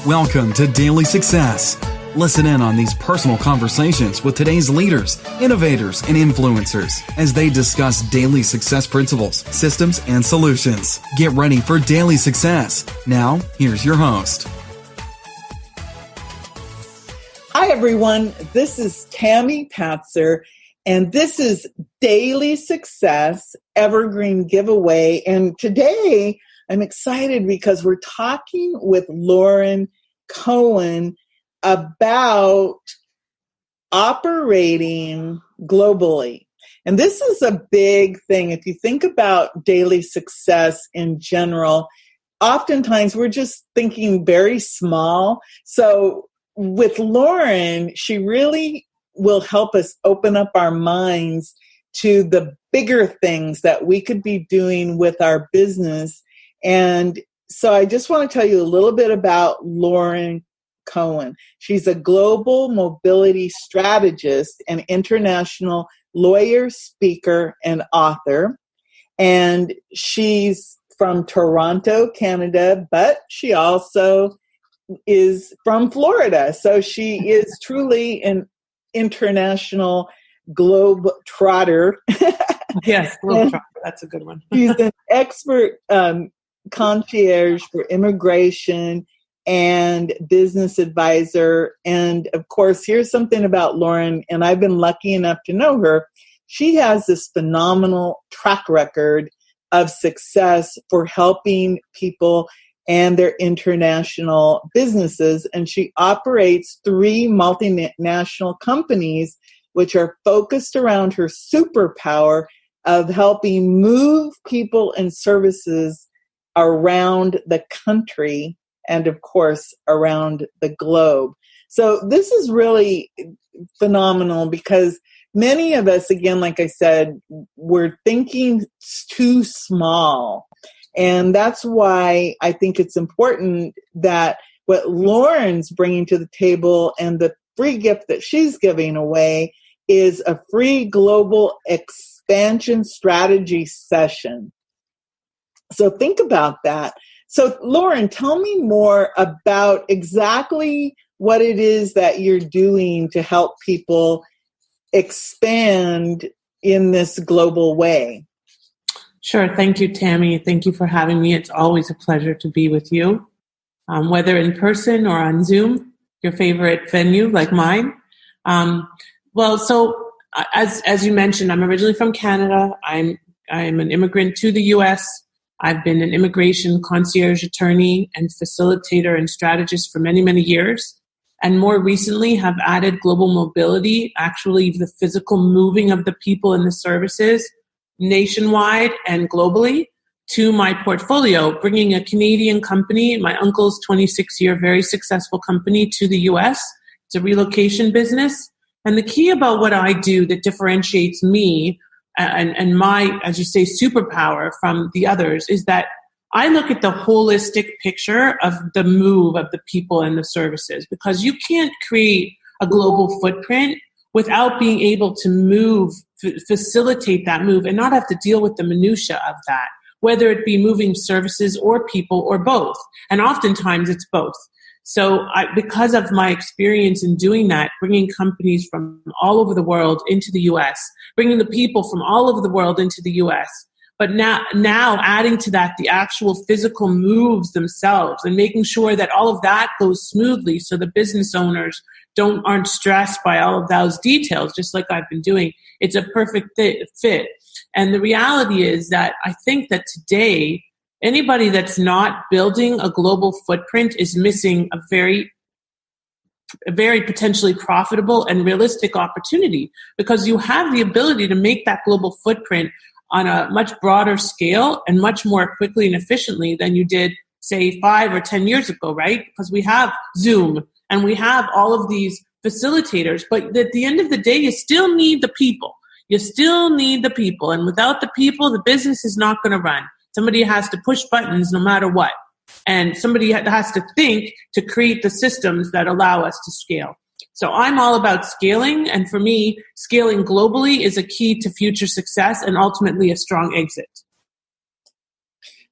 Welcome to Daily Success. Listen in on these personal conversations with today's leaders, innovators, and influencers as they discuss daily success principles, systems, and solutions. Get ready for Daily Success. Now, here's your host. Hi, everyone. This is Tammy Patzer, and this is Daily Success Evergreen Giveaway. And today, I'm excited because we're talking with Lauren Cohen about operating globally. And this is a big thing. If you think about daily success in general, oftentimes we're just thinking very small. So with Lauren, she really will help us open up our minds to the bigger things that we could be doing with our business. And so I just want to tell you a little bit about Lauren Cohen. She's a global mobility strategist and international lawyer, speaker, and author. And she's from Toronto, Canada, but she also is from Florida. So she is truly an international globe trotter. Yes, globe trotter. That's a good one. She's an expert concierge for immigration and business advisor. And of course, here's something about Lauren, and I've been lucky enough to know her. She has this phenomenal track record of success for helping people and their international businesses. And she operates 3 multinational companies, which are focused around her superpower of helping move people and services around the country and, of course, around the globe. So this is really phenomenal because many of us, again, like I said, we're thinking too small. And that's why I think it's important that what Lauren's bringing to the table and the free gift that she's giving away is a free global expansion strategy session. So think about that. So Lauren, tell me more about exactly what it is that you're doing to help people expand in this global way. Sure. Thank you, Tammy. Thank you for having me. It's always a pleasure to be with you, whether in person or on Zoom, your favorite venue like mine. So as you mentioned, I'm originally from Canada. I'm an immigrant to the U.S. I've been an immigration concierge attorney and facilitator and strategist for many, many years. And more recently have added global mobility, actually the physical moving of the people and the services nationwide and globally to my portfolio, bringing a Canadian company, my uncle's 26-year very successful company, to the U.S. It's a relocation business. And the key about what I do that differentiates me and my, as you say, superpower from the others is that I look at the holistic picture of the move of the people and the services, because you can't create a global footprint without being able to move, facilitate that move and not have to deal with the minutia of that, whether it be moving services or people or both. And oftentimes it's both. So because of my experience in doing that, bringing companies from all over the world into the U.S., bringing the people from all over the world into the U.S., but now adding to that the actual physical moves themselves and making sure that all of that goes smoothly so the business owners aren't stressed by all of those details, just like I've been doing. It's a perfect fit. And the reality is that I think that today, anybody that's not building a global footprint is missing a very potentially profitable and realistic opportunity, because you have the ability to make that global footprint on a much broader scale and much more quickly and efficiently than you did, say, 5 or 10 years ago, right? Because we have Zoom and we have all of these facilitators, but at the end of the day, you still need the people. You still need the people. And without the people, the business is not going to run. Somebody has to push buttons no matter what. And somebody has to think to create the systems that allow us to scale. So I'm all about scaling. And for me, scaling globally is a key to future success and ultimately a strong exit.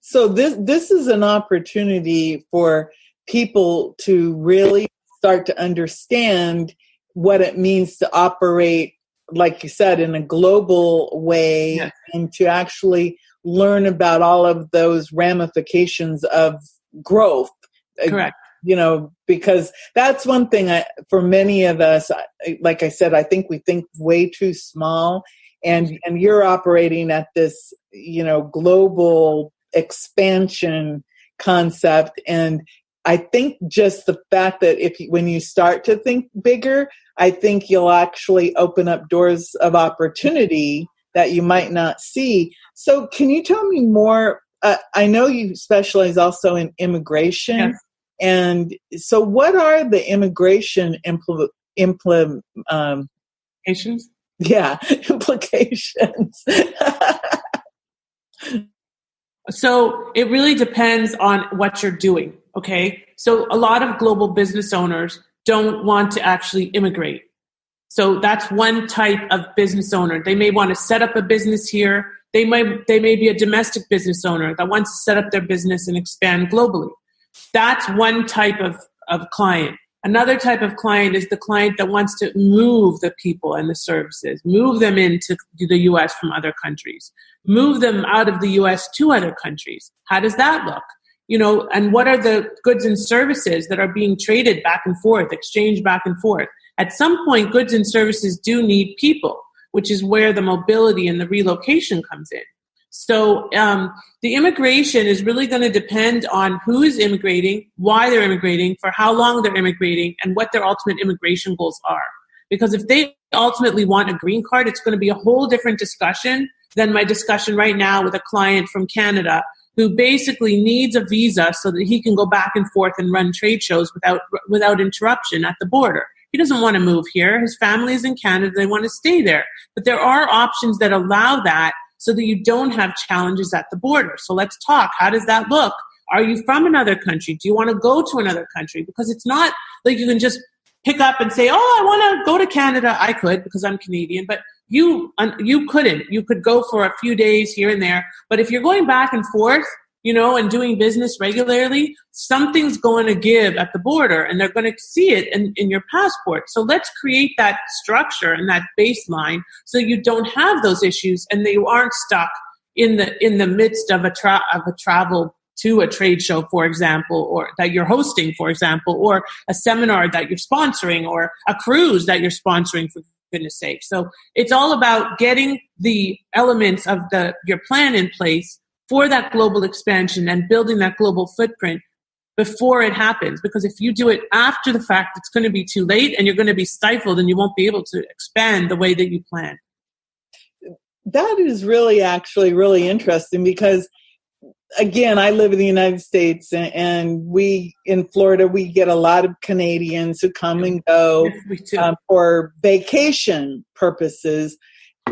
So this is an opportunity for people to really start to understand what it means to operate, like you said, in a global way, Yes. and to actually learn about all of those ramifications of growth. Correct. Because that's one thing for many of us, like I said, I think we think way too small, and you're operating at this, global expansion concept. And I think just the fact that when you start to think bigger, I think you'll actually open up doors of opportunity that you might not see. So can you tell me more? I know you specialize also in immigration. Yes. And so what are the immigration implications? Yeah, implications. So it really depends on what you're doing, okay? So a lot of global business owners don't want to actually immigrate. So that's one type of business owner. They may want to set up a business here. They may be a domestic business owner that wants to set up their business and expand globally. That's one type of client. Another type of client is the client that wants to move the people and the services, move them into the U.S. from other countries, move them out of the U.S. to other countries. How does that look? And what are the goods and services that are being traded back and forth, exchanged back and forth? At some point, goods and services do need people, which is where the mobility and the relocation comes in. So the immigration is really going to depend on who is immigrating, why they're immigrating, for how long they're immigrating, and what their ultimate immigration goals are. Because if they ultimately want a green card, it's going to be a whole different discussion than my discussion right now with a client from Canada who basically needs a visa so that he can go back and forth and run trade shows without interruption at the border. He doesn't want to move here. His family is in Canada. They want to stay there. But there are options that allow that so that you don't have challenges at the border. So let's talk. How does that look? Are you from another country? Do you want to go to another country? Because it's not like you can just pick up and say, I want to go to Canada. I could because I'm Canadian, but you couldn't. You could go for a few days here and there. But if you're going back and forth, and doing business regularly, something's going to give at the border and they're going to see it in your passport. So let's create that structure and that baseline so you don't have those issues and you aren't stuck in the midst of a travel to a trade show, for example, or that you're hosting, for example, or a seminar that you're sponsoring or a cruise that you're sponsoring, for goodness sake. So it's all about getting the elements of your plan in place for that global expansion and building that global footprint before it happens. Because if you do it after the fact, it's going to be too late and you're going to be stifled and you won't be able to expand the way that you plan. That is actually really interesting because, again, I live in the United States and we, in Florida, we get a lot of Canadians who come and go for vacation purposes.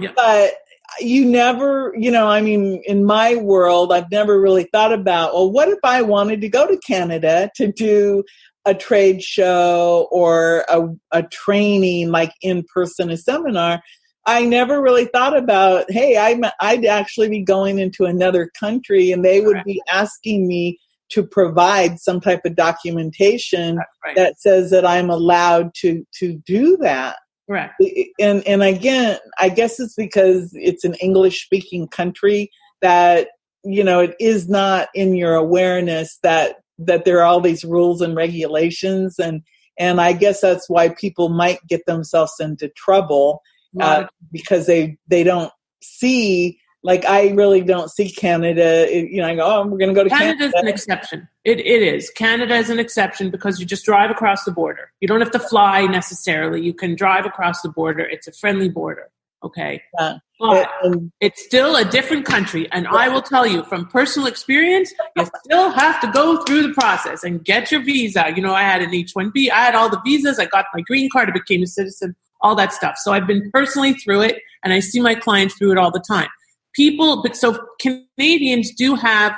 Yeah. But you never, in my world, I've never really thought about, well, what if I wanted to go to Canada to do a trade show or a training, like in person, a seminar? I never really thought about, hey, I'd actually be going into another country and they would be asking me to provide some type of documentation that says that I'm allowed to do that. Correct. And again, I guess it's because it's an English-speaking country that, it is not in your awareness that there are all these rules and regulations. And I guess that's why people might get themselves into trouble because they don't see, like I really don't see Canada. I go, we're going to go to Canada. Canada's an exception. It is. Canada is an exception because you just drive across the border. You don't have to fly necessarily. You can drive across the border. It's a friendly border. Okay. But it's still a different country. And I will tell you from personal experience, you still have to go through the process and get your visa. I had an H-1B. I had all the visas. I got my green card. I became a citizen, all that stuff. So I've been personally through it and I see my clients through it all the time. So Canadians do have,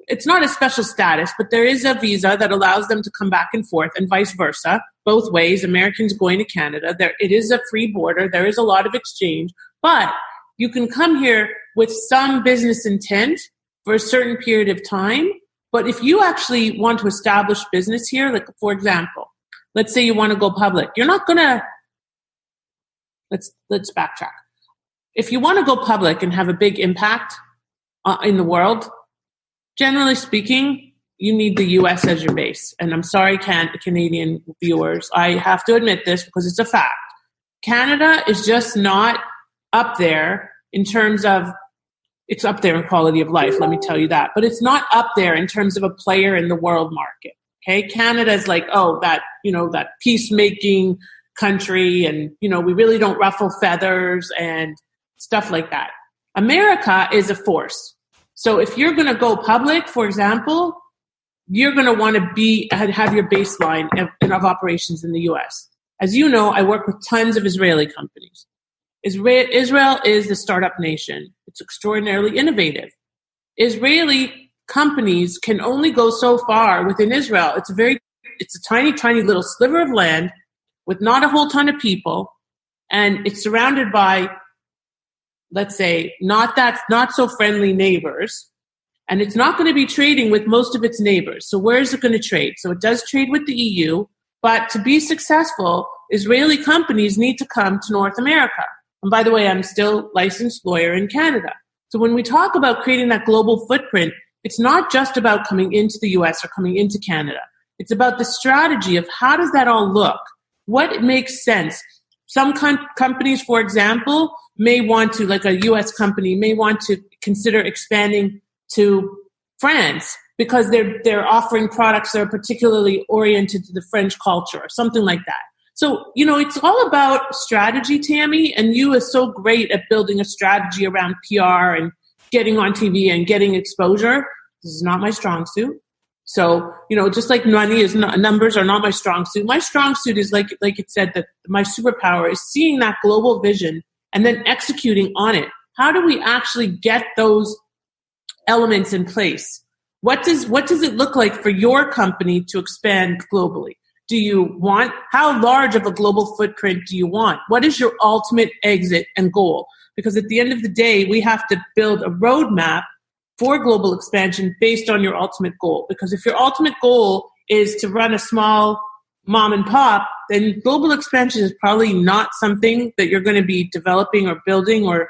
it's not a special status, but there is a visa that allows them to come back and forth and vice versa, both ways. Americans going to Canada, it is a free border. There is a lot of exchange, but you can come here with some business intent for a certain period of time. But if you actually want to establish business here, like for example, let's say you want to go public, you're not going to, let's backtrack. If you want to go public and have a big impact in the world, generally speaking, you need the US as your base. And I'm sorry, Canadian viewers, I have to admit this because it's a fact. Canada is just not up there in terms of, it's up there in quality of life, let me tell you that. But it's not up there in terms of a player in the world market. Okay, Canada is like, that peacemaking country, and we really don't ruffle feathers and stuff like that. America is a force. So if you're going to go public, for example, you're going to want to have your baseline of operations in the U.S. As you know, I work with tons of Israeli companies. Israel is the startup nation. It's extraordinarily innovative. Israeli companies can only go so far within Israel. It's a tiny, tiny little sliver of land with not a whole ton of people, and it's surrounded by, let's say, not so friendly neighbors, and it's not going to be trading with most of its neighbors. So where is it going to trade? So it does trade with the EU, but to be successful, Israeli companies need to come to North America. And by the way, I'm still licensed lawyer in Canada. So when we talk about creating that global footprint, it's not just about coming into the US or coming into Canada. It's about the strategy of how does that all look? What makes sense? Some companies, for example, may want to, like a US company, may want to consider expanding to France because they're offering products that are particularly oriented to the French culture or something like that. So, it's all about strategy, Tammy, and you are so great at building a strategy around PR and getting on TV and getting exposure. This is not my strong suit. So, just like numbers are not my strong suit. My strong suit is like it said, that my superpower is seeing that global vision and then executing on it. How do we actually get those elements in place? What does it look like for your company to expand globally? How large of a global footprint do you want? What is your ultimate exit and goal? Because at the end of the day, we have to build a roadmap for global expansion based on your ultimate goal. Because if your ultimate goal is to run a small mom and pop, then global expansion is probably not something that you're going to be developing or building or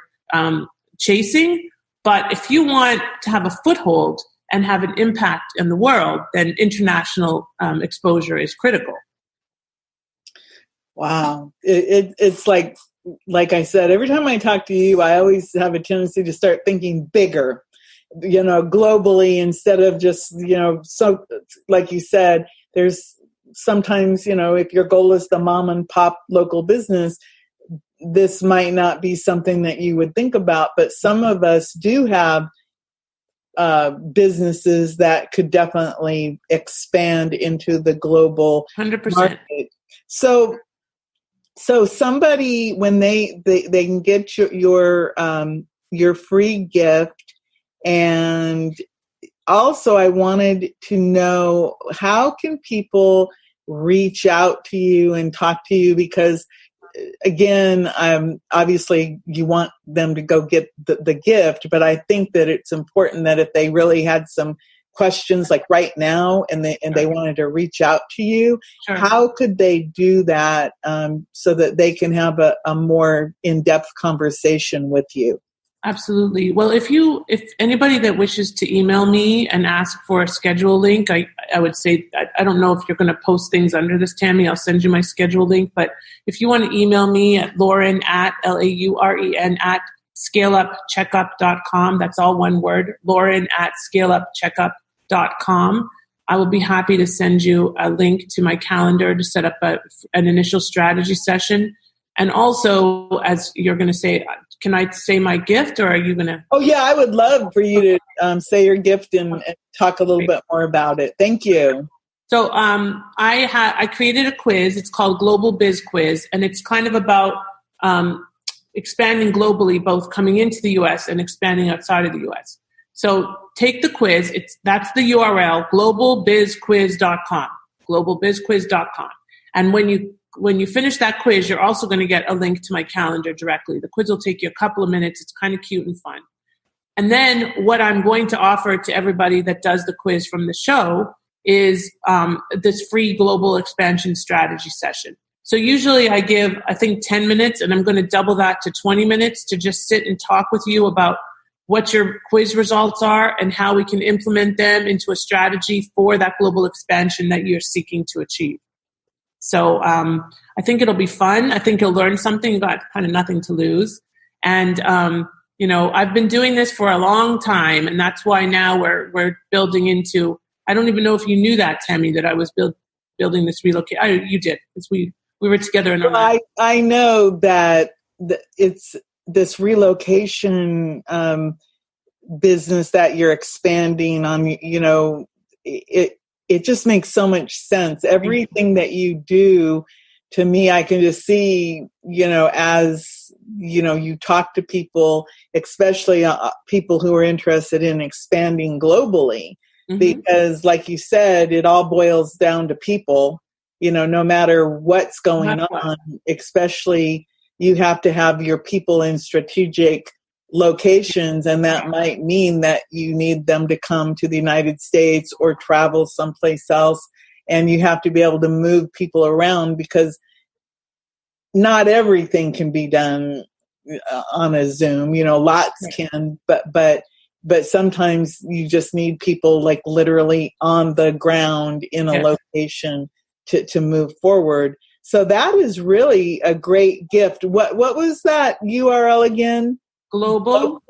chasing. But if you want to have a foothold and have an impact in the world, then international exposure is critical. Wow. It's like I said, every time I talk to you, I always have a tendency to start thinking bigger, globally, instead of just, so like you said, there's sometimes, if your goal is the mom and pop local business, this might not be something that you would think about, but some of us do have businesses that could definitely expand into the global 100%. market. So somebody, when they can get your free gift, and also I wanted to know, how can people reach out to you and talk to you? Because again, obviously you want them to go get the gift, but I think that it's important that if they really had some questions like right now and they wanted to reach out to you, sure, how could they do that so that they can have a more in-depth conversation with you? Absolutely. Well, if anybody that wishes to email me and ask for a schedule link, I would say, I don't know if you're going to post things under this, Tammy. I'll send you my schedule link. But if you want to email me at Lauren at ScaleUpCheckup.com, that's all one word, Lauren at ScaleUpCheckup.com. I will be happy to send you a link to my calendar to set up an initial strategy session. And also, as you're going to say, can I say my gift, or are you going to? Oh, yeah, I would love for you to say your gift and talk a little bit more about it. Thank you. So I created a quiz. It's called Global Biz Quiz, and it's kind of about expanding globally, both coming into the U.S. and expanding outside of the U.S. So take the quiz. That's the URL, globalbizquiz.com, globalbizquiz.com. And when you finish that quiz, you're also going to get a link to my calendar directly. The quiz will take you a couple of minutes. It's kind of cute and fun. And then what I'm going to offer to everybody that does the quiz from the show is this free global expansion strategy session. So usually I give, I think, 10 minutes, and I'm going to double that to 20 minutes to just sit and talk with you about what your quiz results are and how we can implement them into a strategy for that global expansion that you're seeking to achieve. So I think it'll be fun. I think you'll learn something. You've got kind of nothing to lose. And, I've been doing this for a long time, and that's why now we're building into, I don't even know if you knew that, Tammy, that I was building this relocation. You did, because we were together in Orlando. I know that it's this relocation business that you're expanding on. It just makes so much sense. Everything that you do, to me, I can just see, as you talk to people, especially people who are interested in expanding globally, because, like you said, it all boils down to people. No matter what's going on, especially you have to have your people in strategic locations, and that might mean that you need them to come to the United States or travel someplace else, and you have to be able to move people around, because not everything can be done on a Zoom. Lots can, but sometimes you just need people like literally on the ground in a location to move forward. So that is really a great gift. What was that URL again? Global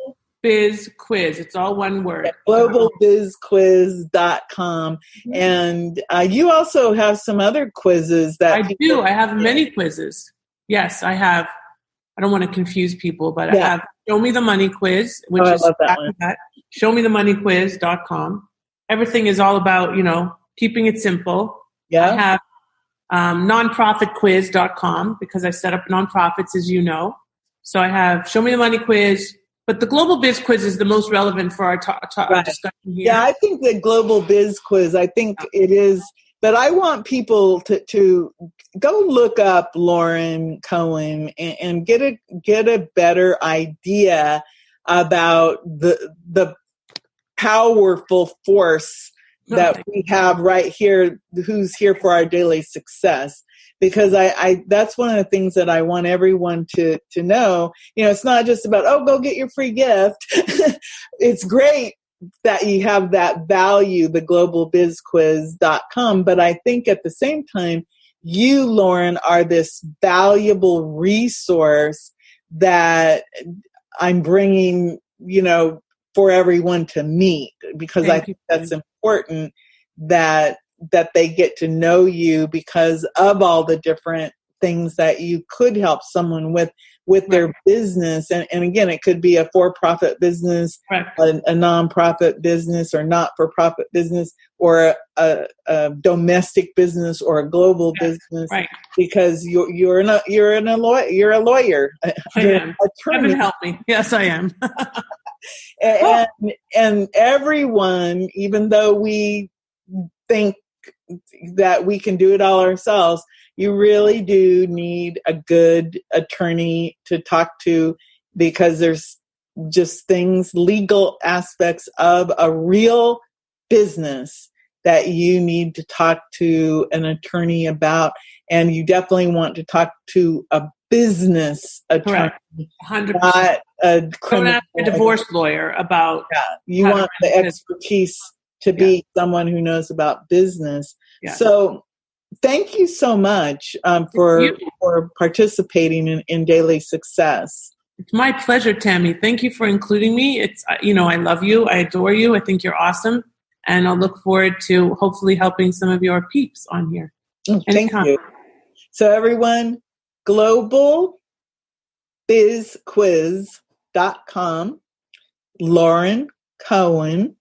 Biz Quiz. It's all one word. globalbizquiz.com. And you also have some other quizzes that I do. I have many quizzes. Yes, I have. I don't want to confuse people, but I have Show Me the Money Quiz, which is that. showmethemoneyquiz.com. Everything is all about, keeping it simple. Yeah. I have nonprofitquiz.com, because I set up nonprofits, as you know. So I have Show Me the Money Quiz, but the Global Biz Quiz is the most relevant for our discussion here. Yeah, I think the Global Biz Quiz, I think it is, but I want people to go look up Lauren Cohen and get a better idea about the powerful force that we have right here, who's here for our daily success. Because I that's one of the things that I want everyone to know. It's not just about, go get your free gift. It's great that you have that value, the globalbizquiz.com. But I think at the same time, you, Lauren, are this valuable resource that I'm bringing, for everyone to meet, because I think that's important that they get to know you because of all the different things that you could help someone with their business. And again, it could be a for-profit business, a nonprofit business, or not-for-profit business, or a domestic business, or a global business. Right. Because you're a lawyer. I am. Heaven help me. Yes, I am. And everyone, even though we think that we can do it all ourselves, you really do need a good attorney to talk to, because there's just legal aspects of a real business that you need to talk to an attorney about. And you definitely want to talk to a business attorney, 100%. not a criminal. Don't ask a divorce lawyer about. Yeah, you want the expertise to be someone who knows about business. Yeah. So thank you so much for participating in Daily Success. It's my pleasure, Tammy. Thank you for including me. It's, I love you. I adore you. I think you're awesome. And I'll look forward to hopefully helping some of your peeps on here. Thank you. So everyone, globalbizquiz.com, Lauren Cohen.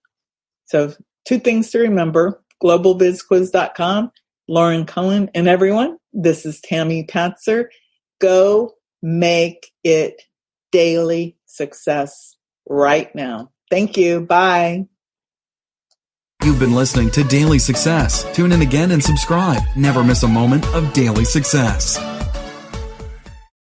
So 2 things to remember: globalbizquiz.com, Lauren Cohen. And everyone, this is Tammy Patzer. Go make it daily success right now. Thank you. Bye. You've been listening to Daily Success. Tune in again and subscribe. Never miss a moment of daily success.